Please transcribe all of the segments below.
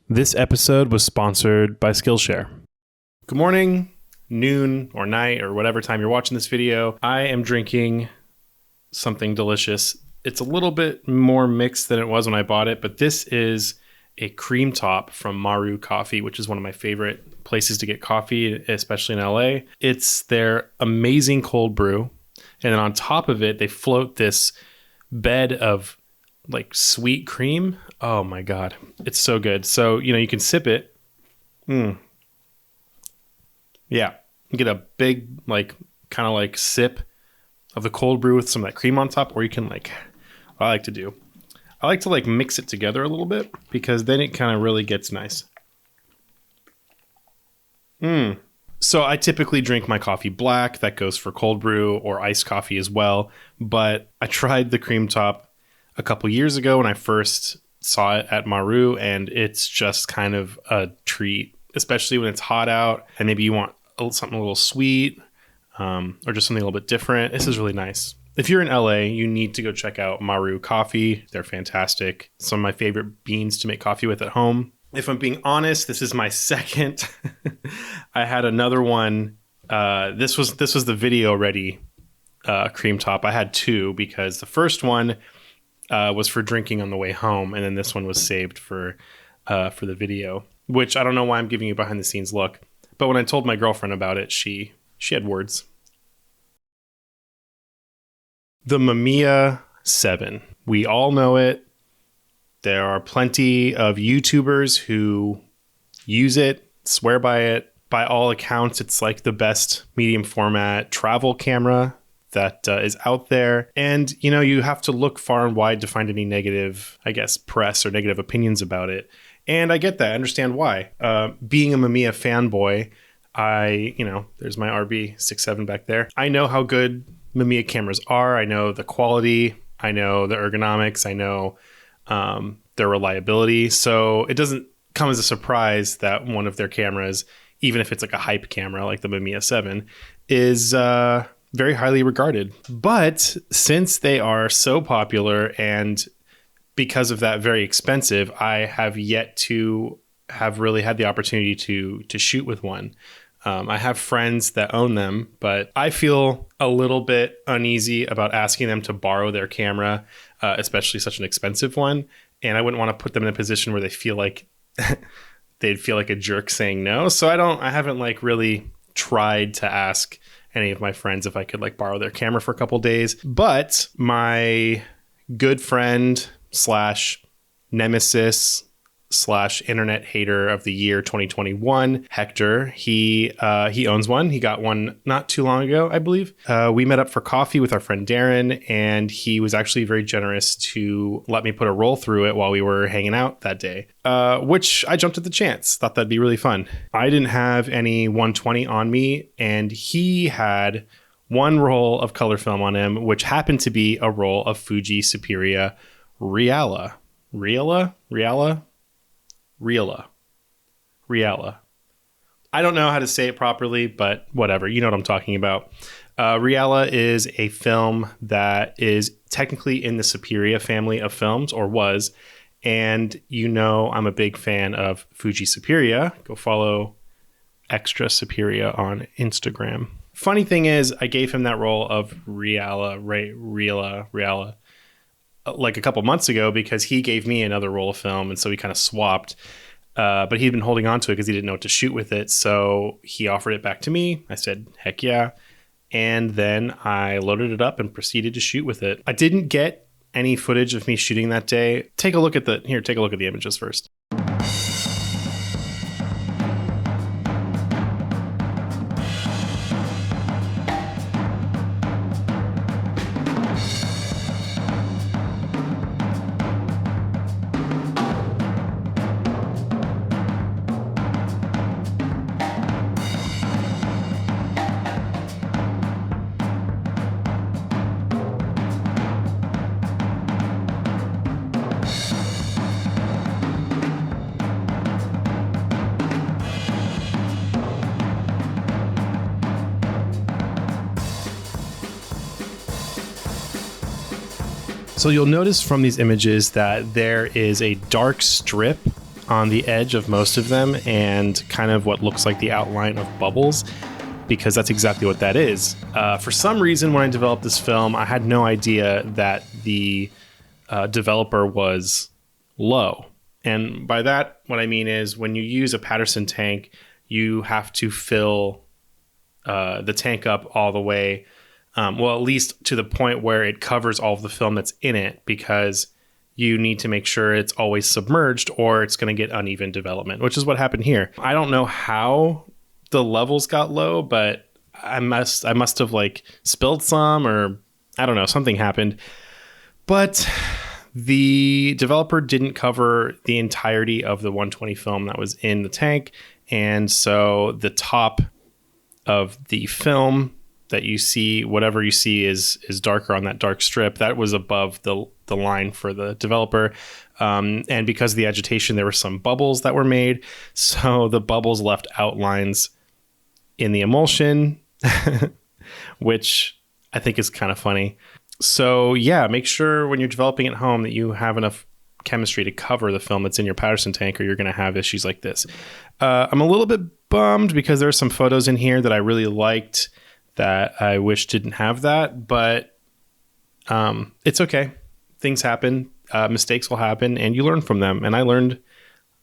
This episode was sponsored by Skillshare. Good morning, noon, or night, or whatever time you're watching this video. I am drinking something delicious. It's a little bit more mixed than it was when I bought it, but this is a cream top from Maru Coffee, which is one of my favorite places to get coffee, especially in LA. It's their amazing cold brew. And then on top of it, they float this bed of like sweet cream. Oh my God. It's so good. So, you can sip it. Yeah. You get a big, kind of sip of the cold brew with some of that cream on top, or you can what I like to mix it together a little bit because then it kind of really gets nice. So I typically drink my coffee black. That goes for cold brew or iced coffee as well. But I tried the cream top a couple years ago when I first saw it at Maru, and it's just kind of a treat, especially when it's hot out and maybe you want something a little sweet or just something a little bit different. This is really nice. If you're in LA, you need to go check out Maru Coffee. They're fantastic. Some of my favorite beans to make coffee with at home. If I'm being honest, this is my second. I had another one. This was the video ready cream top. I had two because the first one was for drinking on the way home, and then this one was saved for the video. Which I don't know why I'm giving you a behind the scenes look, but when I told my girlfriend about it, she had words. The Mamiya 7. We all know it. There are plenty of YouTubers who use it, swear by it. By all accounts, it's like the best medium format travel camera that is out there. And, you have to look far and wide to find any negative, press or negative opinions about it. And I get that. I understand why. Being a Mamiya fanboy, there's my RB67 back there. I know how good Mamiya cameras are. I know the quality. I know the ergonomics. I know their reliability. So it doesn't come as a surprise that one of their cameras, even if it's like a hype camera like the Mamiya 7, is very highly regarded. But since they are so popular and because of that very expensive, I have yet to have really had the opportunity to shoot with one. I have friends that own them, but I feel a little bit uneasy about asking them to borrow their camera, especially such an expensive one. And I wouldn't want to put them in a position where they feel like they'd feel like a jerk saying no. So I haven't really tried to ask any of my friends if I could borrow their camera for a couple days. But my good friend / nemesis / internet hater of the year 2021, Hector, he owns one. He got one not too long ago, I believe. We met up for coffee with our friend Darren, and he was actually very generous to let me put a roll through it while we were hanging out that day, which I jumped at the chance. Thought that'd be really fun. I didn't have any 120 on me, and he had one roll of color film on him, which happened to be a roll of Fuji Superia Reala. I don't know how to say it properly, but whatever. You know what I'm talking about. Reala is a film that is technically in the Superia family of films, or was. And I'm a big fan of Fuji Superia. Go follow Extra Superia on Instagram. Funny thing is, I gave him that role of Reala, a couple months ago because he gave me another roll of film, and so we kind of swapped. But he'd been holding on to it because he didn't know what to shoot with it, so he offered it back to me. I said, heck yeah. And then I loaded it up and proceeded to shoot with it. I didn't get any footage of me shooting that day. Take a look at the images first. So you'll notice from these images that there is a dark strip on the edge of most of them and kind of what looks like the outline of bubbles, because that's exactly what that is. For some reason, when I developed this film, I had no idea that the developer was low. And by that, what I mean is when you use a Patterson tank, you have to fill the tank up all the way, well, at least to the point where it covers all of the film that's in it, because you need to make sure it's always submerged or it's going to get uneven development, which is what happened here. I don't know how the levels got low, but I must have like spilled some, or I don't know, something happened. But the developer didn't cover the entirety of the 120 film that was in the tank. And so the top of the film that you see, whatever you see is darker on that dark strip, that was above the line for the developer. And because of the agitation, there were some bubbles that were made. So the bubbles left outlines in the emulsion, which I think is kind of funny. So yeah, make sure when you're developing at home that you have enough chemistry to cover the film that's in your Patterson tank, or you're going to have issues like this. I'm a little bit bummed because there are some photos in here that I really liked that I wish didn't have that, but it's okay. Things happen, mistakes will happen, and you learn from them. And I learned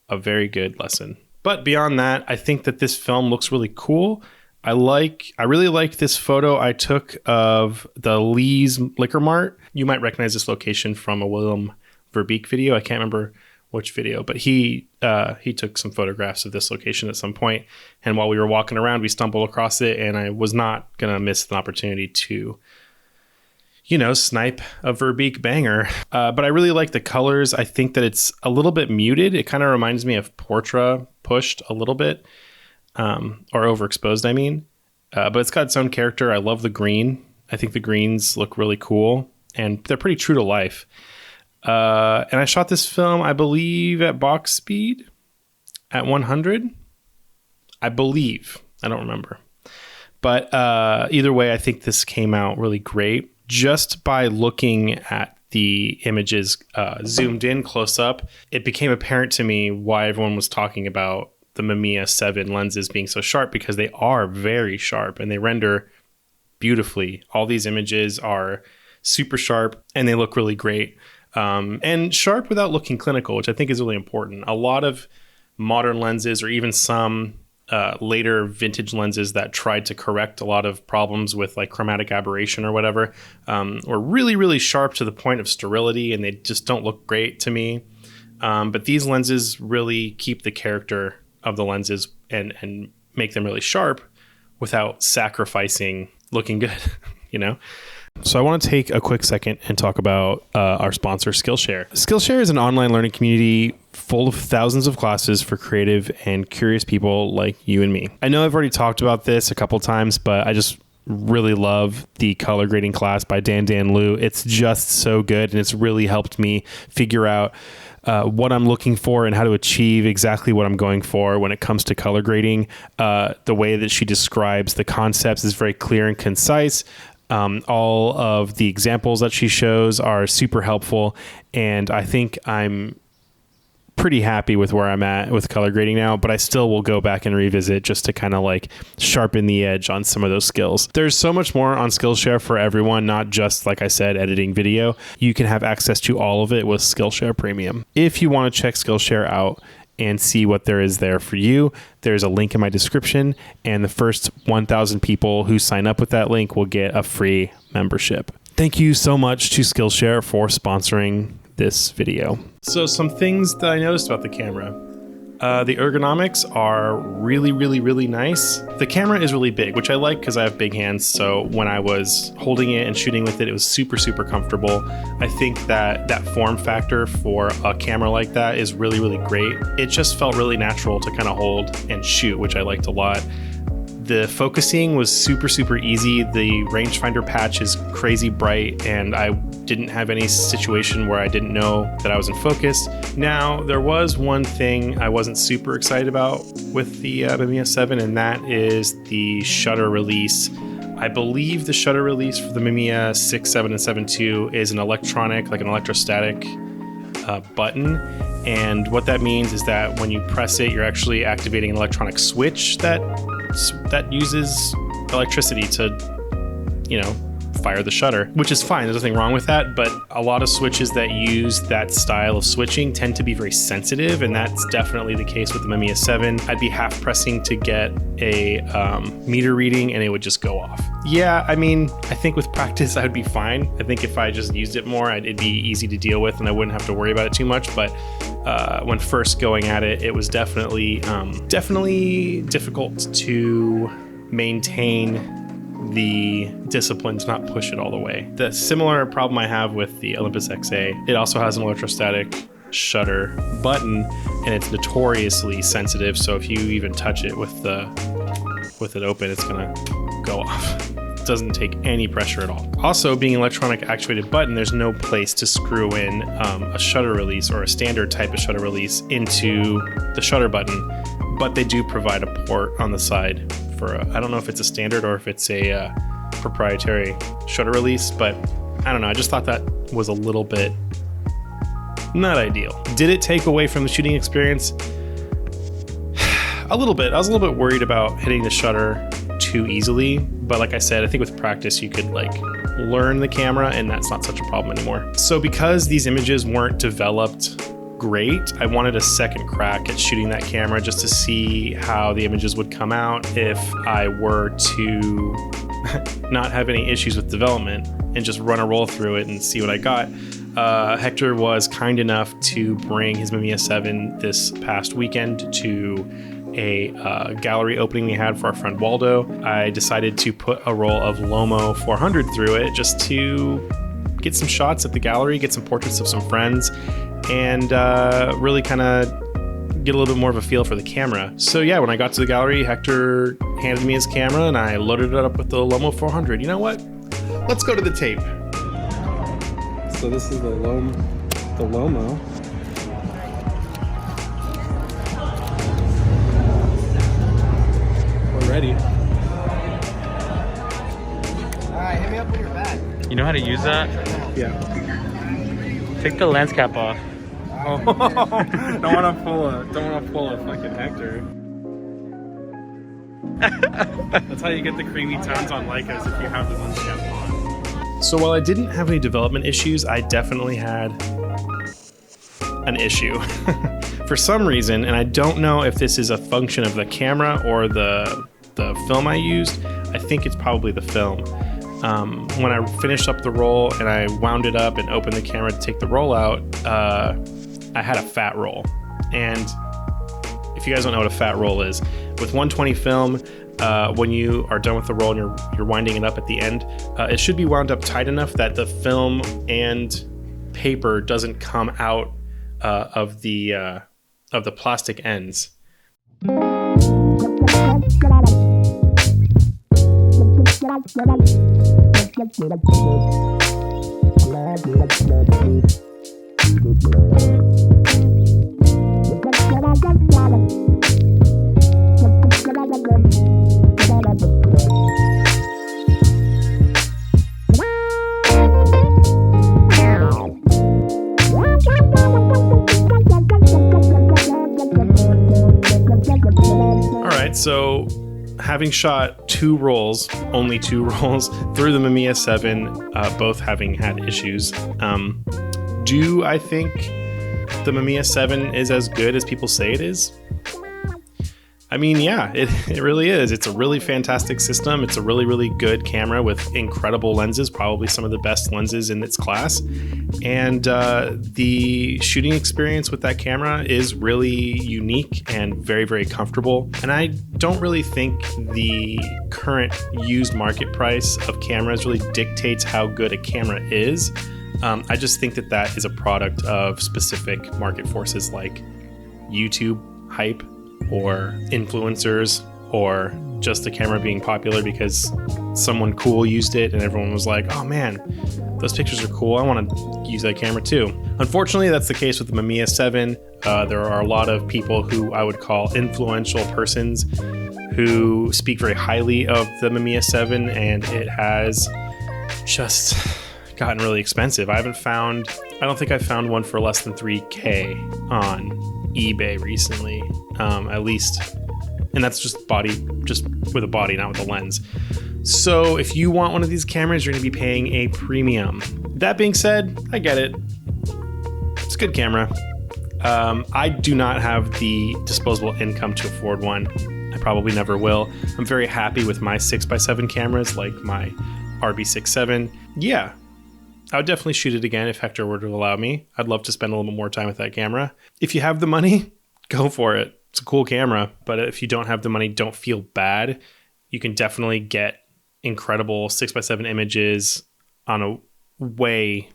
a very good lesson. But beyond that, I think that this film looks really cool. I really like this photo I took of the Lee's Liquor Mart. You might recognize this location from a William Verbeek video. I can't remember which video, but he took some photographs of this location at some point. And while we were walking around, we stumbled across it, and I was not going to miss an opportunity to, snipe a Verbeek banger. But I really like the colors. I think that it's a little bit muted. It kind of reminds me of Portra pushed a little bit. Or overexposed, I mean. But it's got its own character. I love the green. I think the greens look really cool, and they're pretty true to life. And I shot this film, I believe, at box speed at 100. I believe. I don't remember. But either way, I think this came out really great. Just by looking at the images zoomed in close up, it became apparent to me why everyone was talking about the Mamiya 7 lenses being so sharp, because they are very sharp and they render beautifully. All these images are super sharp and they look really great. And sharp without looking clinical, which I think is really important. A lot of modern lenses, or even some later vintage lenses that tried to correct a lot of problems with like chromatic aberration or whatever, were really, really sharp to the point of sterility, and they just don't look great to me. But these lenses really keep the character of the lenses and make them really sharp without sacrificing looking good, So I want to take a quick second and talk about our sponsor, Skillshare. Skillshare is an online learning community full of thousands of classes for creative and curious people like you and me. I know I've already talked about this a couple times, but I just really love the color grading class by Dan Liu. It's just so good, and it's really helped me figure out what I'm looking for and how to achieve exactly what I'm going for when it comes to color grading. The way that she describes the concepts is very clear and concise. All of the examples that she shows are super helpful, and I think I'm pretty happy with where I'm at with color grading now, but I still will go back and revisit just to kind of like sharpen the edge on some of those skills. There's so much more on Skillshare for everyone, not just, like I said, editing video. You can have access to all of it with Skillshare Premium. If you want to check Skillshare out and see what there is there for you, there's a link in my description, and the first 1,000 people who sign up with that link will get a free membership. Thank you so much to Skillshare for sponsoring this video. So some things that I noticed about the camera. The ergonomics are really, really, really nice. The camera is really big, which I like because I have big hands. So when I was holding it and shooting with it, it was super, super comfortable. I think that form factor for a camera like that is really, really great. It just felt really natural to kind of hold and shoot, which I liked a lot. The focusing was super, super easy. The rangefinder patch is crazy bright, and I didn't have any situation where I didn't know that I was in focus. Now, there was one thing I wasn't super excited about with the Mamiya 7, and that is the shutter release. I believe the shutter release for the Mamiya 6, 7, and 7 II is an electronic, like an electrostatic button. And what that means is that when you press it, you're actually activating an electronic switch that uses electricity to, you know, fire the shutter, which is fine. There's nothing wrong with that. But a lot of switches that use that style of switching tend to be very sensitive, and that's definitely the case with the Mamiya 7. I'd be half pressing to get a meter reading and it would just go off. Yeah, I mean, I think with practice I would be fine. I think if I just used it more, it'd be easy to deal with and I wouldn't have to worry about it too much. But when first going at it, it was definitely difficult to maintain the discipline to not push it all the way. The similar problem I have with the Olympus XA, it also has an electrostatic shutter button and it's notoriously sensitive, so if you even touch it with it open, it's gonna go off. It doesn't take any pressure at all. Also, being an electronic actuated button, there's no place to screw in a shutter release or a standard type of shutter release into the shutter button, but they do provide a port on the side for I don't know if it's a standard or if it's a proprietary shutter release, but I don't know. I just thought that was a little bit not ideal. Did it take away from the shooting experience? A little bit. I was a little bit worried about hitting the shutter too easily, but like I said, I think with practice you could like learn the camera and that's not such a problem anymore. So because these images weren't developed great, I wanted a second crack at shooting that camera just to see how the images would come out if I were to not have any issues with development and just run a roll through it and see what I got. Hector was kind enough to bring his Mamiya 7 this past weekend to a gallery opening we had for our friend Waldo. I decided to put a roll of Lomo 400 through it just to get some shots at the gallery, get some portraits of some friends, and really kind of get a little bit more of a feel for the camera. So yeah, when I got to the gallery, Hector handed me his camera and I loaded it up with the Lomo 400. You know what? Let's go to the tape. So this is the Lomo. We're ready. Alright, hit me up when you're back. You know how to use that? Yeah. Take the lens cap off. Oh, don't want to pull a fucking Hector. That's how you get the creamy tones on Leicas if you have the lens cap on. So while I didn't have any development issues, I definitely had an issue. For some reason, and I don't know if this is a function of the camera or the film I used, I think it's probably the film. When I finished up the roll and I wound it up and opened the camera to take the roll out, I had a fat roll. And if you guys don't know what a fat roll is, with 120 film, when you are done with the roll and you're winding it up at the end, it should be wound up tight enough that the film and paper doesn't come out of the plastic ends. So having shot only two rolls through the Mamiya 7, both having had issues, do I think the Mamiya 7 is as good as people say it is? I mean, yeah, it really is. It's a really fantastic system. It's a really, really good camera with incredible lenses, probably some of the best lenses in its class. And the shooting experience with that camera is really unique and very, very comfortable. And I don't really think the current used market price of cameras really dictates how good a camera is. I just think that is a product of specific market forces like YouTube hype, or influencers, or just the camera being popular because someone cool used it and everyone was like, oh man, those pictures are cool, I want to use that camera too. Unfortunately, that's the case with the Mamiya 7. There are a lot of people who I would call influential persons who speak very highly of the Mamiya 7, and it has just gotten really expensive. I don't think I found one for less than $3,000 on eBay recently, at least. And that's just with a body, not with a lens. So if you want one of these cameras, you're going to be paying a premium. That being said, I get it. It's a good camera. I do not have the disposable income to afford one. I probably never will. I'm very happy with my 6x7 cameras, like my RB67. Yeah, I would definitely shoot it again if Hector were to allow me. I'd love to spend a little bit more time with that camera. If you have the money, go for it. It's a cool camera, but if you don't have the money, don't feel bad. You can definitely get incredible 6x7 images on a way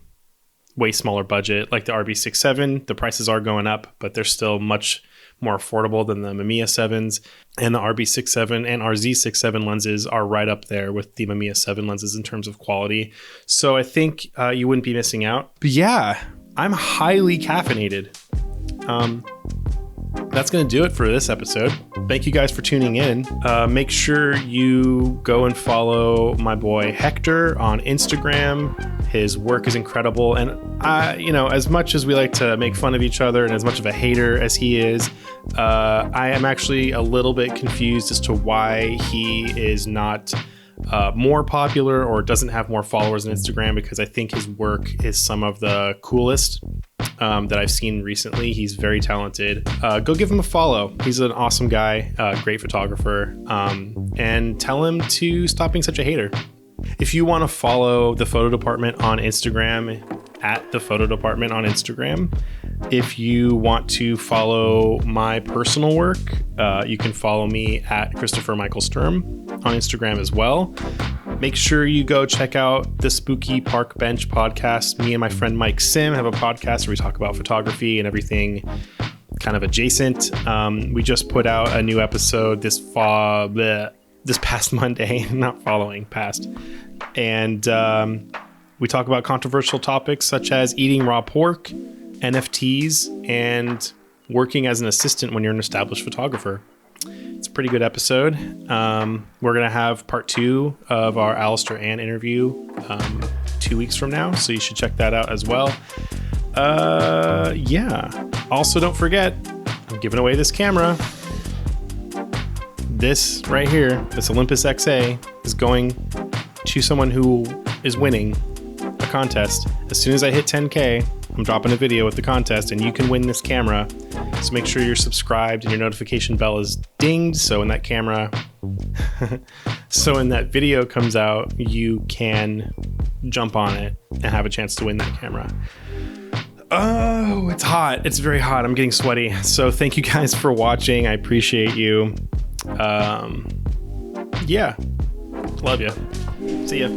smaller budget. Like the RB67, the prices are going up, but they're still much more affordable than the Mamiya 7s. And the RB67 and RZ67 lenses are right up there with the Mamiya 7 lenses in terms of quality. So I think you wouldn't be missing out. But yeah, I'm highly caffeinated. That's going to do it for this episode. Thank you guys for tuning in. Make sure you go and follow my boy Hector on Instagram. His work is incredible. And as much as we like to make fun of each other and as much of a hater as he is, I am actually a little bit confused as to why he is not more popular or doesn't have more followers on Instagram, because I think his work is some of the coolest that I've seen recently. He's very talented. Go give him a follow. He's an awesome guy, great photographer, and tell him to stop being such a hater. If you want to follow the photo department on Instagram, at the photo department on Instagram. If you want to follow my personal work, you can follow me at Christopher Michael Sturm on Instagram as well. Make sure you go check out the Spooky Park Bench podcast. Me and my friend Mike Sim have a podcast where we talk about photography and everything kind of adjacent. We just put out a new episode this past Monday, past. And we talk about controversial topics such as eating raw pork, NFTs, and working as an assistant when you're an established photographer. It's a pretty good episode. We're going to have part 2 of our Alistair Ann interview 2 weeks from now, so you should check that out as well. Yeah. Also, don't forget, I'm giving away this camera. This right here, this Olympus XA, is going to someone who is winning a contest. As soon as I hit 10K, I'm dropping a video with the contest, and you can win this camera. So make sure you're subscribed and your notification bell is dinged, so when that video comes out, you can jump on it and have a chance to win that camera. Oh, it's hot. It's very hot. I'm getting sweaty. So thank you guys for watching. I appreciate you. Yeah. Love you. See ya.